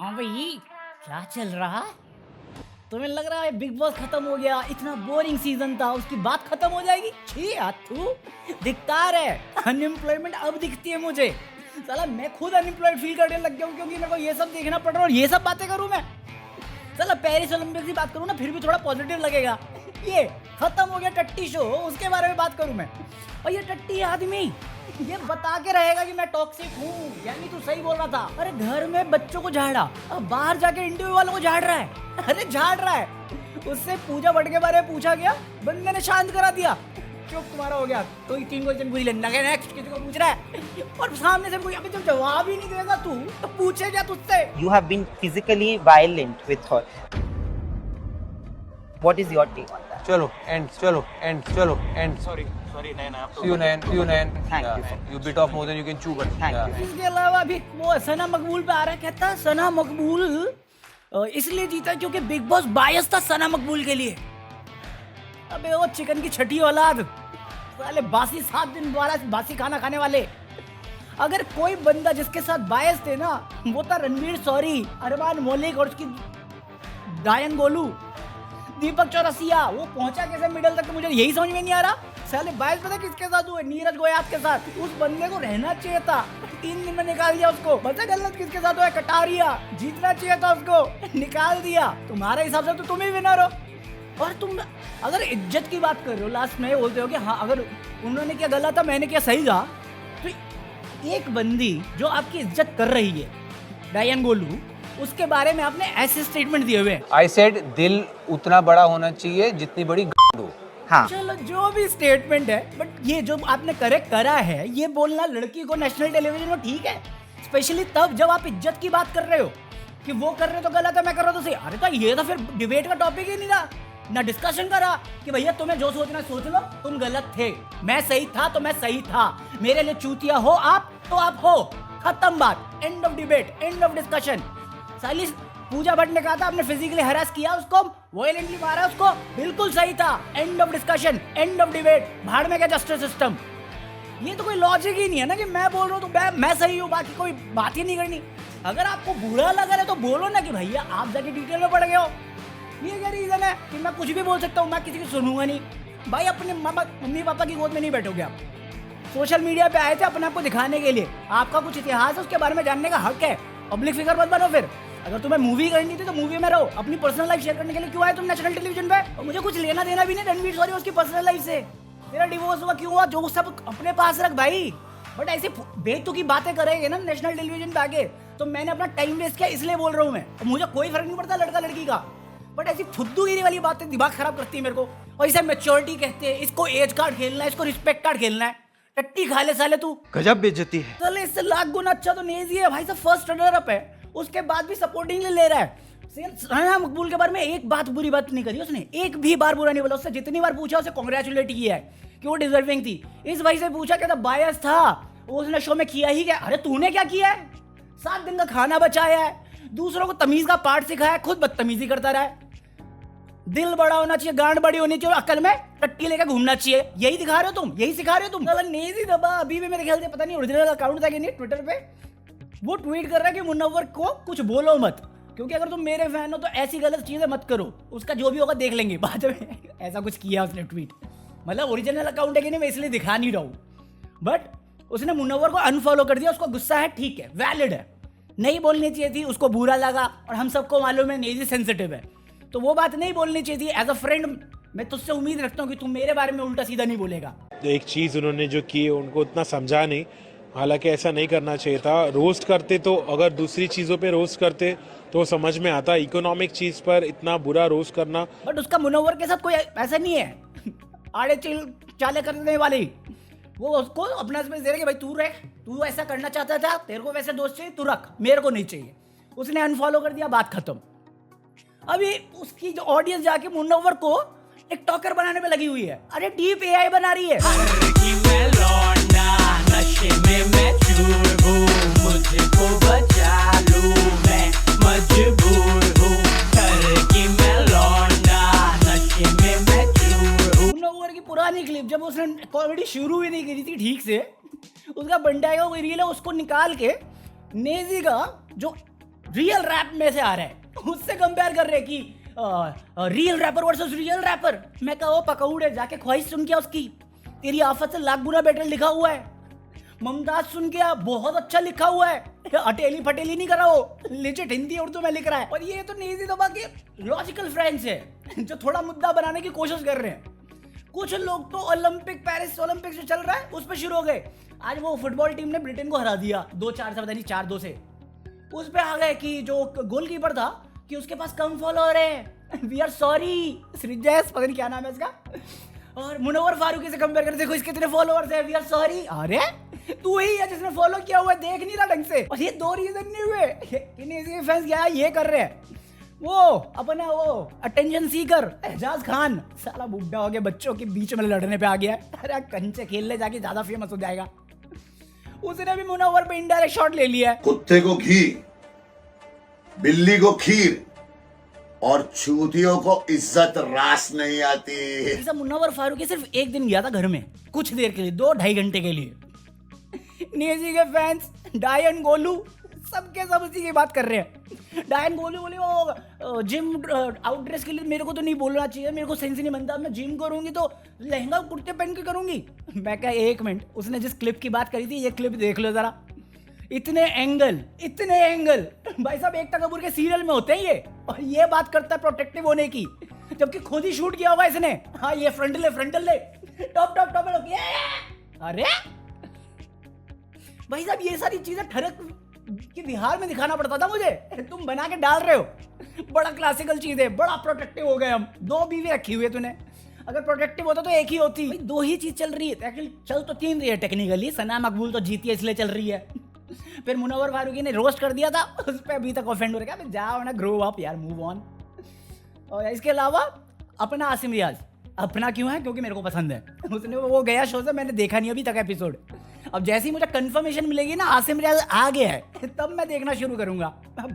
हाँ भाई, क्या चल रहा? तुम्हें लग रहा है बिग बॉस खत्म हो गया, इतना बोरिंग सीजन था, उसकी बात खत्म हो जाएगी? छी यार, तू धिक्कार है। अनएम्प्लॉयमेंट अब दिखती है मुझे। साला मैं खुद अनएम्प्लॉयड फील करने लग गया हूँ क्योंकि मेरे को ये सब देखना पड़ रहा है और ये सब बातें करूँ मैं। साला पेरिस ओलंपिक्स की बात करूँ ना फिर भी थोड़ा पॉजिटिव लगेगा। ये खत्म हो गया टट्टी शो, उसके बारे में बात करूँ मैं। और ये टट्टी आदमी ये बता के रहेगा कि मैं टॉक्सिक हूँ, यानी तू सही बोल रहा था। अरे घर में बच्चों को झाड़ा, अब बाहर जाके इंटरव्यू वालों को झाड़ रहा है। अरे झाड़ रहा है। उससे पूजा भट्ट के बारे में पूछा गया, बंदे ने शांत करा दिया। चुप, तुम्हारा हो गया। कोई 3 क्वेश्चन पूछ ले, नेक्स्ट किसी को पूछ रहा है और सामने से कोई अभी जब जवाब ही नहीं देगा तू तो पूछे क्या तुझसे? You have been physically violent with her. What is your take on that? चलो end. Sorry, Nayan. See you, Nayan. Thank you. You bit off more than you can chew, but Thank yeah. you. इसके अलावा भी वो सना मकबूल पे आ रहा है, कहता सना मकबूल इसलिए जीता क्योंकि बिग बॉस बायस था सना मकबूल के लिए। अबे वो चिकन की छठी औलाद, साले बासी 7 दिन द्वारा बासी खाना खाने वाले। अगर कोई बंदा जिसके साथ बायस थे ना, वो था रणवीर सौरी, अरमान मलिक और उसकी डायन गोलू, दीपक चौरसिया। वो पहुंचा कैसे मिडल तक, मुझे यही समझ में नहीं आ रहा। साले बायस पता किसके साथ हुए? नीरज गोयात के साथ। उस बंदे को रहना चाहिए था, 3 दिन में निकाल दिया उसको। पता गलत किसके साथ हुआ? कटारिया। जीतना चाहिए था उसको, निकाल दिया। तुम्हारे हिसाब से तो तुम ही विनर हो। और तुम अगर इज्जत की बात कर रहे हो, लास्ट में बोलते हो कि हाँ अगर उन्होंने क्या गलत था मैंने क्या सही था, तो एक बंदी जो आपकी इज्जत कर रही है डायन गोलू, उसके बारे में आपने ऐसे स्टेटमेंट दिए हुए हैं। I said दिल उतना बड़ा होना चाहिए जितनी बड़ी हो। हाँ. चलो जो भी स्टेटमेंट है, बट ये जो आपने करेक्ट करा है, ये बोलना लड़की को नेशनल टेलीविजन में ठीक है, स्पेशली तब जब आप इज्जत की बात कर रहे हो कि वो कर रहे तो गलत है, मैं कर रहा तो सही। अरे तो ये तो फिर डिबेट का टॉपिक ही नहीं था ना, डिस्कशन करा कि भैया तुम्हें जो सोचना सोच लो, तुम गलत थे, मैं सही था तो मैं सही था, मेरे लिए चूतिया हो आप तो आप हो, खत्म बात, end of debate, end of discussion. साली पूजा भट्ट ने कहा था आपने फिजिकली हरास किया उसको, वायलेंटली मारा उसको, बिल्कुल सही था, end of discussion, end of debate. भाड़ में क्या जस्टिस सिस्टम? ये तो कोई लॉजिक ही नहीं है ना कि मैं बोल रहा हूँ तो मैं सही हूँ, बाकी कोई बात ही नहीं करनी। अगर आपको बुरा लगा है तो बोलो ना कि भैया आप जाके डिटेल में पड़ गए हो। ये क्या रीजन है कि मैं कुछ भी बोल सकता हूँ, मैं किसी की सुनूंगा नहीं? भाई अपने मम्मी पापा की गोद में नहीं बैठोगे आप। सोशल मीडिया पे आए थे अपने आप को दिखाने के लिए, आपका कुछ इतिहास है उसके बारे में जानने का हक है। पब्लिक फिगर मत बनो। फिर अगर तुम्हें मूवी करनी थी तो मूवी में रहो, अपनी पर्सनल लाइफ शेयर करने के लिए क्यों आए तुम नेशनल टेलीविजन पे? और मुझे कुछ लेना देना भी नहीं रणवीर सॉरी उसकी पर्सनल लाइफ से। मेरा डिवोर्स हुआ क्यों हुआ, जो सब अपने पास रख भाई। बट ऐसे बेतुकी बातें करेंगे ना नेशनल टेलीविजन पे आके, तो मैंने अपना टाइम वेस्ट किया इसलिए बोल रहा हूँ मैं। मुझे कोई फर्क नहीं पड़ता लड़का लड़की का, बट ऐसी फुद्दूगिरी वाली बातें दिमाग खराब करती है मेरे को। और इसे मैच्योरिटी कहते हैं, इसको एज कार्ड खेलना है, इसको रिस्पेक्ट कार्ड खेलना है। टट्टी खा ले साले तू, गजब बेइज्जती है। चले इससे लाख गुना अच्छा तो नेजी है भाई साहब, फर्स्ट रनर अप है, उसके बाद भी सपोर्टिंग ले रहा है। सना मकबूल के बारे में एक बात बुरी बात नहीं करी उसने, एक भी बार बुरा नहीं बोला। उससे जितनी बार पूछा उसे कांग्रेचुलेट किया है कि वो डिजर्विंग थी। इस भाई से पूछा क्या था, बायस था, उसने शो में किया ही क्या? अरे तूने क्या किया है? 7 दिन का खाना बचाया है, दूसरों को तमीज का पाठ सिखाया है, खुद बदतमीजी करता रहा है। दिल बड़ा होना चाहिए, गांड बड़ी होनी चाहिए, अक्ल में टट्टी लेकर घूमना चाहिए। यही दिखा रहे हो तुम, यही सिखा रहे हो तुम। नेजी दबा अभी भी मेरे ख्याल से पता नहीं ओरिजिनल अकाउंट था कि नहीं ट्विटर पे, वो ट्वीट कर रहा है कि मुनव्वर को कुछ बोलो मत, क्योंकि अगर तुम मेरे फैन हो तो ऐसी गलत चीजें मत करो, उसका जो भी होगा देख लेंगे बाद में। ऐसा कुछ किया उसने ट्वीट, मतलब ओरिजिनल अकाउंट है कि नहीं मैं इसलिए दिखा नहीं रहा हूँ। बट उसने मुनव्वर को अनफॉलो कर दिया, उसको गुस्सा है, ठीक है, वैलिड है, नहीं बोलनी चाहिए थी, उसको बुरा लगा। और हम सबको मालूम है नेजी सेंसिटिव है, तो वो बात नहीं बोलनी चाहिए थी। एज अ फ्रेंड मैं तुझसे उम्मीद रखता हूँ कि तुम मेरे बारे में उल्टा सीधा नहीं बोलेगा। एक चीज़ उन्होंने जो की उनको उतना समझा नहीं, हालांकि ऐसा नहीं करना चाहिए था। रोस्ट करते तो, अगर दूसरी चीज़ों पे रोस्ट करते तो समझ में आता, इकोनॉमिक चीज़ पर इतना बुरा रोस्ट करना। बट उसका मुनव्वर के साथ कोई ऐसा नहीं है आड़े चाले करने वाली, वो उसको अपना स्पेस दे रहे कि भाई तू रह, तू ऐसा करना चाहता था, तेरे को वैसे दोस्त चाहिए तू रख, मेरे को नहीं चाहिए। उसने अनफॉलो कर दिया, बात खत्म। अभी उसकी जो ऑडियंस जाके मुनव्वर को एक टॉकर बनाने में लगी हुई है। अरे डीप एआई बना रही है। मुनव्वर की पुरानी क्लिप जब उसने कॉमेडी शुरू ही नहीं करी थी ठीक से, उसका बंटाएगा वो रील है, उसको निकाल के नेजी का जो रियल रैप में से आ रहा है, उससे कंपेयर कर रहे कि real rapper versus real rapper. मैं कहा ओ पकौड़े, जाके ख्वाहिश सुन के उसकी, तेरी आफत से लाख गुना बेटर लिखा हुआ है। मुमताज सुन के आप, बहुत अच्छा लिखा हुआ है, अटेली फटेली नहीं करा वो, लिजिट हिंदी उर्दू में लिख रहा है। और ये तो नेजी दबा के लॉजिकल फ्रेंड्स है जो थोड़ा मुद्दा बनाने की कोशिश कर रहे हैं। कुछ लोग तो ओलंपिक, पेरिस ओलंपिक से चल रहा है उस पर शुरू हो गए। आज वो फुटबॉल टीम ने ब्रिटेन को हरा दिया 2-4 से, पता नहीं 4-2 से। उस पे आ गए कि जो गोलकीपर था कि उसके पास कम फॉलोअर है, वी आर सॉरी। श्रीजैस पता नहीं क्या नाम है इसका, और मुनव्वर फारूकी से कंपेयर करते, देखो इसके कितने फॉलोअर्स है, वी आर सॉरी। अरे तू ही है जिसने फॉलो किया हुआ है, देख नहीं रहा ढंग से। और ये 2 रीजन नहीं हुए, इन्हीं फैंस क्या ये कर रहे हैं, वो अपना वो अटेंशन सीकर एजाज खान साला बुड्ढा हो गया, बच्चों के बीच में लड़ने पे आ गया है। अरे कंचे खेलने जाके ज्यादा फेमस हो जाएगा। उसने भी मुनव्वर पे इनडायरेक्ट शॉट ले लिया है। कुत्ते को घी, बिल्ली को खीर और चूतियों को इज्जत रास नहीं आती। ऐसा मुनव्वर फारूकी सिर्फ एक दिन गया था घर में, कुछ देर के लिए, 2-2.5 घंटे के लिए। नेजी के फैंस डायन गोलू सबके सब उसी की बात कर रहे हैं। डायन गोलू बोले वो जिम आउट ड्रेस के लिए मेरे को तो नहीं बोलना चाहिए, मेरे को सेंस नहीं बनता, मैं जिम करूंगी तो लहंगा कुर्ते पहन के करूंगी। मैं कहा 1 मिनट, उसने जिस क्लिप की बात करी थी ये क्लिप देख लो जरा। इतने एंगल भाई साहब एकता कपूर के सीरियल में होते हैं ये, और ये बात करता है प्रोटेक्टिव होने की, जबकि खुद ही शूट किया हुआ इसने। हाँ ये फ्रंटल ले टॉप अरे भाई साहब ये सारी चीजें ठरक कि बिहार में दिखाना पड़ता था मुझे, तुम बना के डाल रहे हो। बड़ा क्लासिकल चीज है, बड़ा प्रोटेक्टिव हो गए हम। 2 बीवी रखी हुई है तूने, अगर प्रोटेक्टिव होता तो एक ही होती। भाई 2 ही चीज चल रही है, एक्चुअली चल तो 3 रही है टेक्निकली। सना मकबूल तो जीती है इसलिए चल रही है। फिर मुनव्वर फारूकी ने रोस्ट कर दिया था, उस पर अभी तक ऑफेंड हो रहा है। जाओ ना, ग्रो अप यार, मूव ऑन। और इसके अलावा अपना आसिम रियाज, अपना क्यों है क्योंकि मेरे को पसंद है। उसने वो गया शो से, मैंने देखा नहीं अभी तक एपिसोड। अब जैसे ही मुझे कंफर्मेशन मिलेगी ना आसिम रियाज आ गया है, तब मैं देखना शुरू करूंगा।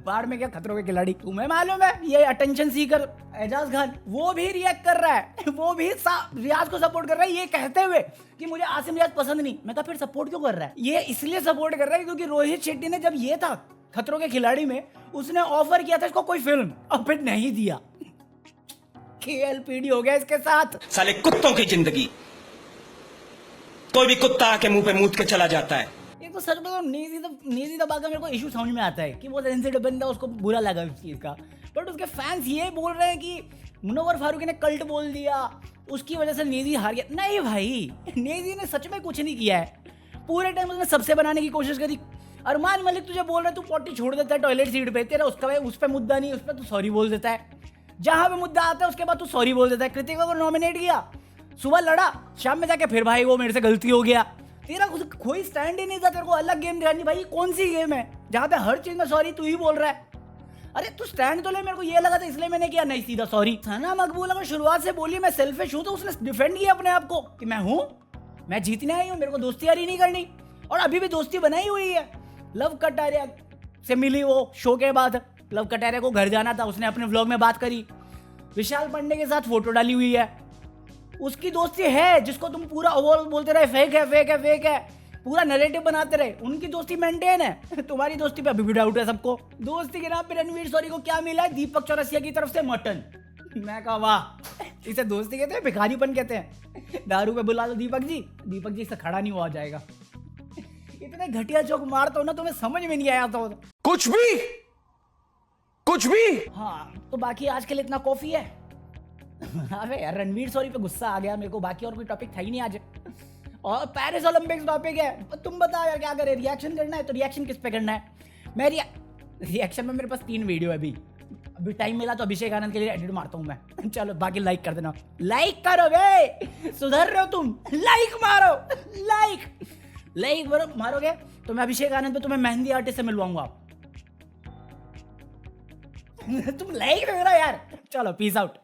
बाढ़ में क्या खतरों के खिलाड़ी, तुम्हें मालूम है ये अटेंशन सीकर एजाज खान वो भी रिएक्ट कर रहा है, वो भी रियाज को सपोर्ट कर रहा है ये कहते हुए कि मुझे आसिम रियाज पसंद नहीं। मैं कहा फिर सपोर्ट क्यों कर रहा है? ये इसलिए सपोर्ट कर रहा है क्योंकि रोहित शेट्टी ने जब ये था खतरों के खिलाड़ी में, उसने ऑफर किया था इसको कोई फिल्म, और फिर नहीं दिया। KLPD हो गया इसके साथ। साले कुत्तों की जिंदगी, कोई भी कुत्ता आके मुंह पे मूत के चला जाता है। एक तो सच बताऊं, नेजी दबा का मेरे को इशू समझ में आता है कि वो सेंसिटिव बंदा, उसको बुरा लगा इस चीज का। बट उसके फैंस ये बोल रहे हैं कि मुनव्वर फारूकी ने कल्ट बोल दिया, उसकी वजह से नेजी हार गया। नहीं भाई, नेजी ने सच में कुछ नहीं किया है। पूरे टाइम उसने सबसे बनाने की कोशिश करी। अरमान मलिक तुझे बोल रहा है तू पॉटी छोड़ देता है टॉयलेट सीट पे, तेरा उसका उस पर मुद्दा नहीं, उस पर तू सॉरी बोल देता है। जहां पे मुद्दा आता है उसके बाद तू सॉरी बोल देता है। कृतिका को नॉमिनेट किया, सुबह लड़ा, शाम में जाके फिर भाई वो मेरे से गलती हो गया। तेरा कोई स्टैंड ही नहीं था, तेरे को अलग गेम दिखानी। भाई कौन सी गेम है जहां पे हर चीज में सॉरी तू ही बोल रहा है? अरे तू स्टैंड तो ले, मेरे को ये लगा था इसलिए मैंने किया, नहीं सीधा सॉरी। सना मकबूल अगर शुरुआत से बोली मैं सेल्फिश हूं, तो उसने डिफेंड किया अपने आप को कि मैं हूं, मैं जीतने आई हूं, मेरे को दोस्ती यारी नहीं करनी। और अभी भी दोस्ती बनाई हुई है। लव कटारिया से मिली वो शो के बाद, लव कटारिया को घर जाना था, उसने अपने व्लॉग में बात करी। विशाल पांडे के साथ फोटो डाली हुई है, उसकी दोस्ती है। जिसको तुम पूरा ओवरऑल बोलते रहे फेक है, पूरा नैरेटिव बनाते रहे, उनकी दोस्ती मेंटेन है। तुम्हारी दोस्ती पे अभी भी डाउट है सबको। दोस्ती के नाम पे रणवीर सॉरी को क्या मिला है? दीपक चौरसिया की तरफ से मटन। मैं कहा वाह, इसे दोस्ती कहते हैं, भिखारीपन कहते हैं। दारू पे बुला लो दीपक जी से खड़ा नहीं हुआ जाएगा। इतने घटिया जोक मारता हूं ना, तुम्हें समझ में नहीं आया तो कुछ भी। हाँ तो बाकी आज के लिए इतना कॉफी है। अबे यार रणवीर सॉरी पे गुस्सा आ गया मेरे को, बाकी और कोई टॉपिक था ही नहीं आज। और पेरिस ओलंपिक्स टॉपिक है। तुम बताओ यार क्या करें, रिएक्शन करना है तो रिएक्शन किस पे करना है? मैं रिएक्शन में मेरे पास 3 वीडियो है अभी टाइम मिला तो अभिषेक आनंद के लिए एडिट मारता हूँ मैं। चलो बाकी लाइक कर देना, लाइक करो बे, सुधर रहे हो तुम, लाइक मारो, लाइक मारोगे तो मैं अभिषेक आनंद पे तुम्हें मेहंदी आर्टिस्ट से मिलवाऊंगा। तुम लाइक दे रहा यार। चलो पीस आउट।